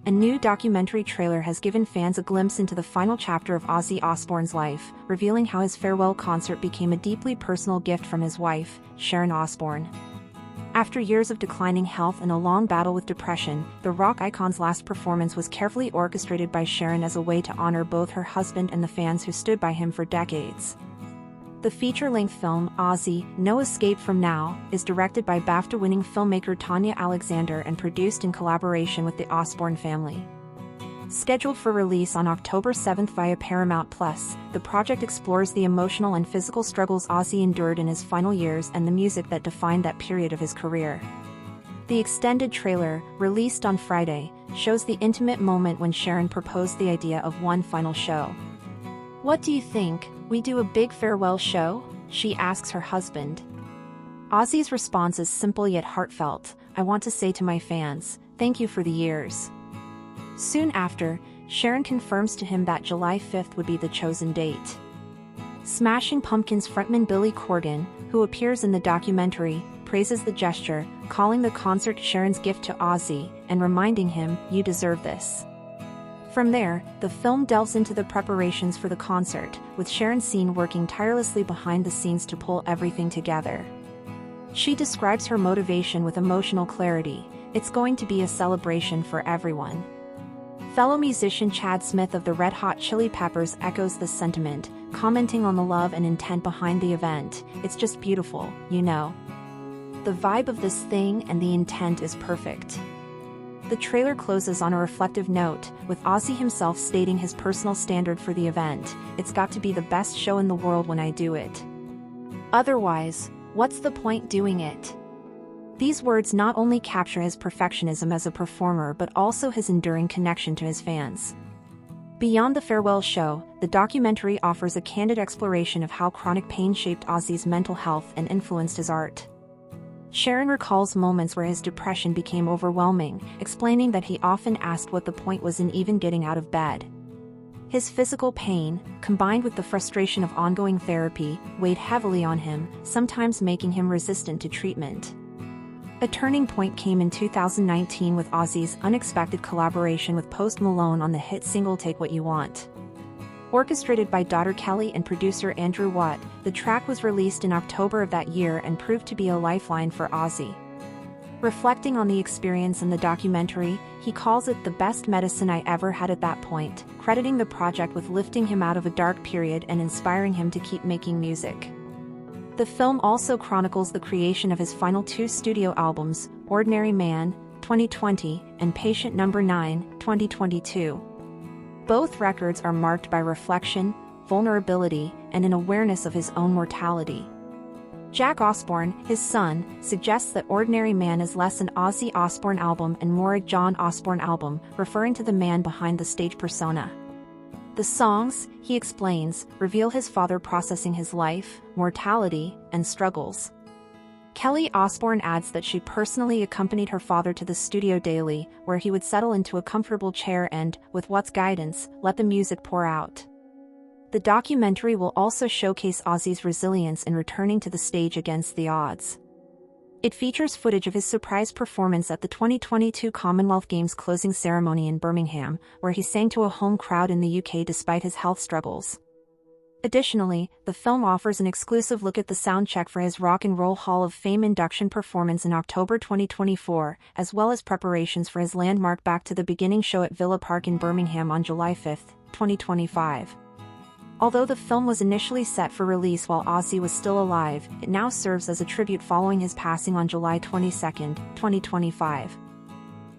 A new documentary trailer has given fans a glimpse into the final chapter of Ozzy Osbourne's life, revealing how his farewell concert became a deeply personal gift from his wife, Sharon Osbourne. After years of declining health and a long battle with depression, the rock icon's last performance was carefully orchestrated by Sharon as a way to honor both her husband and the fans who stood by him for decades. The feature-length film, Ozzy, No Escape From Now, is directed by BAFTA-winning filmmaker Tanya Alexander and produced in collaboration with the Osbourne family. Scheduled for release on October 7 via Paramount+, the project explores the emotional and physical struggles Ozzy endured in his final years and the music that defined that period of his career. The extended trailer, released on Friday, shows the intimate moment when Sharon proposed the idea of one final show. "What do you think? We do a big farewell show?" she asks her husband. Ozzy's response is simple yet heartfelt. "I want to say to my fans, thank you for the years." Soon after, Sharon confirms to him that July 5 would be the chosen date. Smashing Pumpkins frontman Billy Corgan, who appears in the documentary, praises the gesture, calling the concert Sharon's gift to Ozzy, and reminding him, "You deserve this." From there, the film delves into the preparations for the concert, with Sharon seen working tirelessly behind the scenes to pull everything together. She describes her motivation with emotional clarity. "It's going to be a celebration for everyone." Fellow musician Chad Smith of the Red Hot Chili Peppers echoes this sentiment, commenting on the love and intent behind the event. "It's just beautiful, you know. The vibe of this thing and the intent is perfect." The trailer closes on a reflective note, with Ozzy himself stating his personal standard for the event: "It's got to be the best show in the world when I do it. Otherwise, what's the point doing it?" These words not only capture his perfectionism as a performer but also his enduring connection to his fans. Beyond the farewell show, the documentary offers a candid exploration of how chronic pain shaped Ozzy's mental health and influenced his art. Sharon recalls moments where his depression became overwhelming, explaining that he often asked what the point was in even getting out of bed. His physical pain, combined with the frustration of ongoing therapy, weighed heavily on him, sometimes making him resistant to treatment. A turning point came in 2019 with Ozzy's unexpected collaboration with Post Malone on the hit single Take What You Want. Orchestrated by daughter Kelly and producer Andrew Watt, the track was released in October of that year and proved to be a lifeline for Ozzy. Reflecting on the experience in the documentary, he calls it "the best medicine I ever had at that point," crediting the project with lifting him out of a dark period and inspiring him to keep making music. The film also chronicles the creation of his final two studio albums, Ordinary Man, 2020, and Patient No. 9, 2022. Both records are marked by reflection, vulnerability, and an awareness of his own mortality. Jack Osbourne, his son, suggests that Ordinary Man is less an Ozzy Osbourne album and more a John Osbourne album, referring to the man behind the stage persona. The songs, he explains, reveal his father processing his life, mortality, and struggles. Kelly Osbourne adds that she personally accompanied her father to the studio daily, where he would settle into a comfortable chair and, with Watt's guidance, let the music pour out. The documentary will also showcase Ozzy's resilience in returning to the stage against the odds. It features footage of his surprise performance at the 2022 Commonwealth Games closing ceremony in Birmingham, where he sang to a home crowd in the UK despite his health struggles. Additionally, the film offers an exclusive look at the soundcheck for his Rock and Roll Hall of Fame induction performance in October 2024, as well as preparations for his landmark Back to the Beginning show at Villa Park in Birmingham on July 5, 2025. Although the film was initially set for release while Ozzy was still alive, it now serves as a tribute following his passing on July 22, 2025.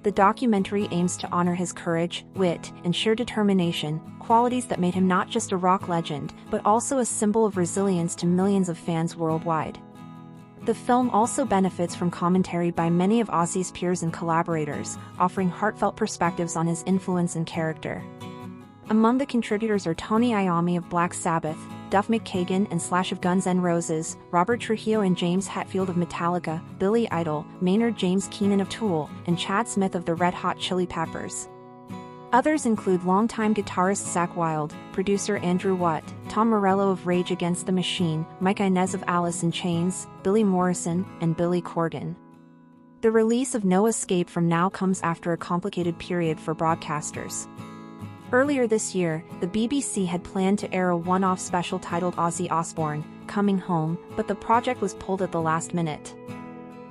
The documentary aims to honor his courage, wit, and sheer determination, qualities that made him not just a rock legend, but also a symbol of resilience to millions of fans worldwide. The film also benefits from commentary by many of Ozzy's peers and collaborators, offering heartfelt perspectives on his influence and character. Among the contributors are Tony Iommi of Black Sabbath, Duff McKagan and Slash of Guns N' Roses, Robert Trujillo and James Hetfield of Metallica, Billy Idol, Maynard James Keenan of Tool, and Chad Smith of the Red Hot Chili Peppers. Others include longtime guitarist Zakk Wylde, producer Andrew Watt, Tom Morello of Rage Against the Machine, Mike Inez of Alice in Chains, Billy Morrison, and Billy Corgan. The release of No Escape From Now comes after a complicated period for broadcasters. Earlier this year, the BBC had planned to air a one-off special titled Ozzy Osbourne, Coming Home, but the project was pulled at the last minute.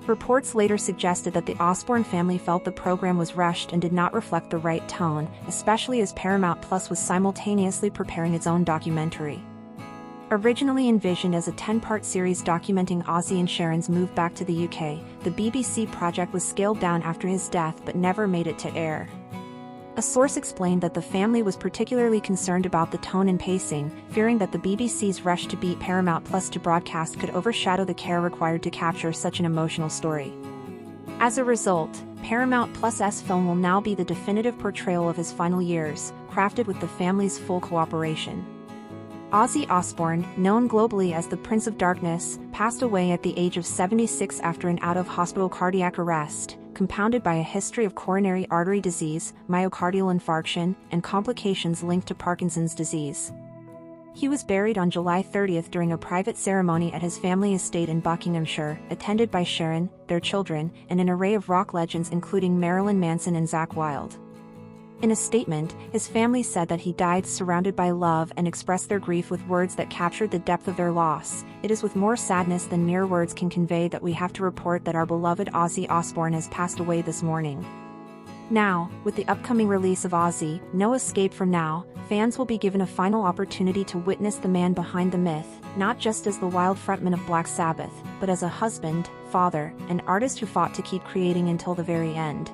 Reports later suggested that the Osbourne family felt the program was rushed and did not reflect the right tone, especially as Paramount Plus was simultaneously preparing its own documentary. Originally envisioned as a 10-part series documenting Ozzy and Sharon's move back to the UK, the BBC project was scaled down after his death but never made it to air. A source explained that the family was particularly concerned about the tone and pacing, fearing that the BBC's rush to beat Paramount Plus to broadcast could overshadow the care required to capture such an emotional story. As a result, Paramount Plus' film will now be the definitive portrayal of his final years, crafted with the family's full cooperation. Ozzy Osbourne, known globally as the Prince of Darkness, passed away at the age of 76 after an out-of-hospital cardiac arrest, compounded by a history of coronary artery disease, myocardial infarction, and complications linked to Parkinson's disease. He was buried on July 30th during a private ceremony at his family estate in Buckinghamshire, attended by Sharon, their children, and an array of rock legends including Marilyn Manson and Zakk Wylde. In a statement, his family said that he died surrounded by love and expressed their grief with words that captured the depth of their loss. It is with more sadness than mere words can convey that we have to report that our beloved Ozzy Osbourne has passed away this morning. Now, with the upcoming release of Ozzy, No Escape From Now, fans will be given a final opportunity to witness the man behind the myth, not just as the wild frontman of Black Sabbath, but as a husband, father, and artist who fought to keep creating until the very end.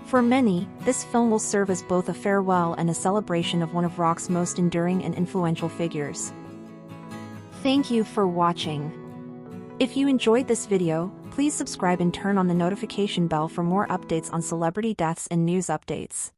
For many, this film will serve as both a farewell and a celebration of one of rock's most enduring and influential figures. Thank you for watching. If you enjoyed this video, please subscribe and turn on the notification bell for more updates on celebrity deaths and news updates.